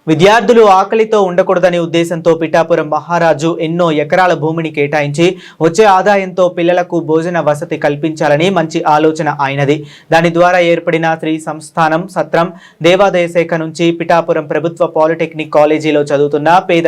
విద్యార్థులు ఆకలితో ఉండకూడదనే ఉద్దేశంతో పిఠాపురం మహారాజు ఎన్నో ఎకరాల భూమిని కేటాయించి వచ్చే ఆదాయంతో పిల్లలకు భోజన వసతి కల్పించాలని మంచి ఆలోచన ఆయనది. దాని ద్వారా ఏర్పడిన శ్రీ సంస్థానం సత్రం దేవాదాయ శాఖ నుంచి పిఠాపురం ప్రభుత్వ పాలిటెక్నిక్ కాలేజీలో చదువుతున్న పేద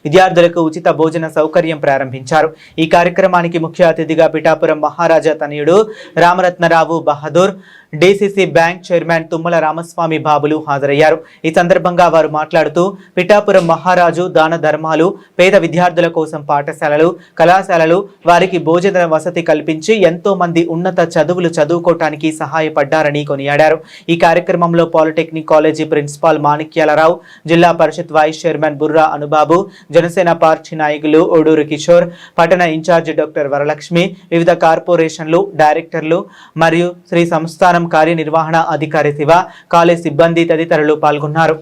విద్యార్థులకు ఉచిత భోజన సౌకర్యం ప్రారంభించారు. ఈ కార్యక్రమానికి ముఖ్య అతిథిగా పిఠాపురం మహారాజా తనయుడు Ramaratnarao Bahadur, DCC bank chairman Tummala Ramaswamy బాబులు హాజరయ్యారు. ఈ సందర్భంగా వారు మాట్లాడుతూ పిఠాపురం మహారాజు దాన ధర్మాలు, పేద విద్యార్థుల కోసం పాఠశాలలు, కళాశాలలు, వారికి భోజన వసతి కల్పించి ఎంతో మంది ఉన్నత చదువులు చదువుకోవటానికి సహాయపడ్డారని కొనియాడారు. ఈ కార్యక్రమంలో polytechnic college principal Manikyalarao, Zilla Parishad vice chairman Burra Anubabu, Janasena party నాయకులు ఓడూరు కిషోర్, పట్టణ ఇన్ఛార్జి డాక్టర్ వరలక్ష్మి, వివిధ కార్పొరేషన్లు డైరెక్టర్లు మరియు శ్రీ సంస్థానం కార్యనిర్వహణ అధికారి శివ, కాలేజ్ సిబ్బంది తదితరులు పాల్గొన్నారు.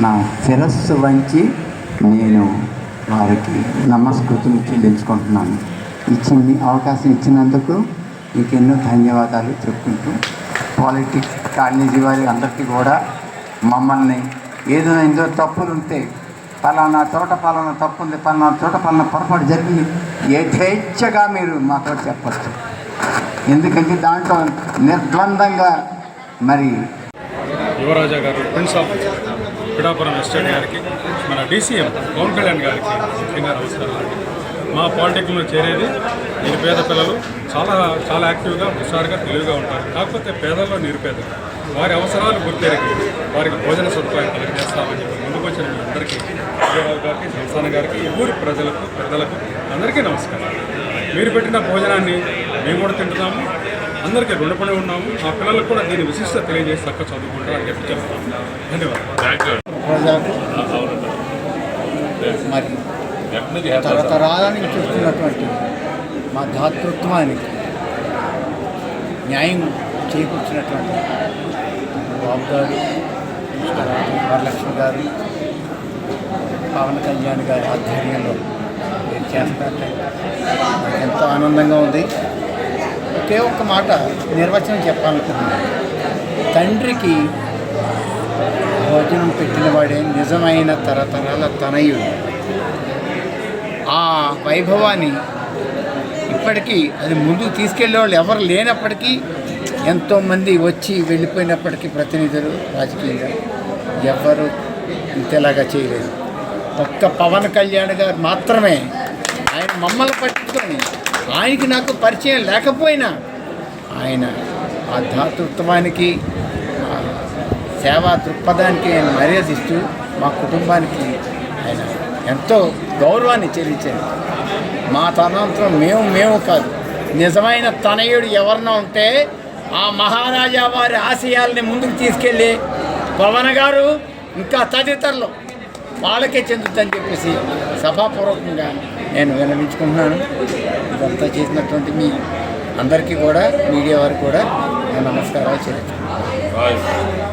నా శిరస్సు వంచి నేను వారికి నమస్కృతులు చెల్లించుకుంటున్నాను. అవకాశం ఇచ్చినందుకు మీకు ఎన్నో ధన్యవాదాలు చెప్పుకుంటూ, పాలిటిక్స్ కాలేజీ వారి అందరికీ కూడా మమ్మల్ని ఏదైనా ఇందులో తప్పులు ఉంటే పలానా చోట పలానా తప్పు ఉంది, పలానా చోట పలానా పొరపాటు జరిగింది యథేచ్ఛగా మీరు మాతో చెప్పచ్చు. ఎందుకంటే దాంట్లో నిర్ద్వందంగా మరి యువరాజా గారు, ప్రిన్సిపాల్ పిఠాపురం ఎస్టేట్ గారికి, మన డీసీఎం పవన్ కళ్యాణ్ గారికి ముఖ్యంగా నమస్కారాలు. మా పాలిటెక్నిక్లో చేరేది నిరుపేద పిల్లలు చాలా యాక్టివ్గా, హుషారుగా, తెలివిగా ఉంటారు. కాకపోతే పేదల్లో నిరుపేదలు, వారి అవసరాలు గుర్తెరిగి వారికి భోజన సదుపాయం కలిగజేస్తామని చెప్పి ముందుకు వచ్చిన మీ అందరికీ, విజయరావు గారికి, సంస్థాన గారికి, ఊరి పెద్దలకు అందరికీ నమస్కారాలు. మీరు పెట్టిన భోజనాన్ని మేము కూడా తింటున్నాము, అందరికీ రుణపడి ఉన్నాము. ఆ పిల్లలకు కూడా దీని విశిష్టత తెలియజేసి చక్కగా చదువుకుంటారు అని చెప్పి చెప్తాము. ధన్యవాదాలు. మరి తరతరాలని చూస్తున్నటువంటి మా దాతృత్వానికి న్యాయం చేకూర్చినటువంటి బాబు గారు, వరలక్ష్మి గారు, పవన్ కళ్యాణ్ గారి ఆధ్వర్యంలో మీరు చేస్తారంటే నాకు ఎంతో ఆనందంగా ఉంది. ఒకే ఒక్క మాట నిర్వచనం చెప్పాలనుకుంటున్నాను. తండ్రికి భోజనం పెట్టినవాడే నిజమైన తరతరాల తనయుడు. ఆ వైభవాన్ని ఇప్పటికీ అది ముందుకు తీసుకెళ్లే వాళ్ళు ఎవరు లేనప్పటికీ, ఎంతోమంది వచ్చి వెళ్ళిపోయినప్పటికీ ప్రతినిధులు రాజకీయంగా ఎవరు ఇంతేలాగా చేయలేదు. ఒక్క పవన్ కళ్యాణ్ గారు మాత్రమే ఆయన మమ్మల్ని పట్టుకొని, ఆయనకి నాకు పరిచయం లేకపోయినా ఆయన ఆ దాతృత్వానికి, సేవా దృక్పథానికి ఆయన మర్యాదిస్తూ మా కుటుంబానికి ఆయన ఎంతో గౌరవాన్ని చెల్లించారు. మా తనంతరం మేము కాదు, నిజమైన తనయుడు ఎవరన్నా ఉంటే ఆ మహారాజా వారి ఆశయాల్ని ముందుకు తీసుకెళ్ళి పవన్ గారు ఇంకా తదితరులు వాళ్ళకే చెందుతుందని చెప్పేసి సభాపూర్వకంగా నేను విన్నవించుకుంటున్నాను. ఇదంతా చేసినటువంటి మీ అందరికీ కూడా, మీడియా వారికి కూడా నేను నమస్కారాలు చెల్లించుకుంటున్నాను.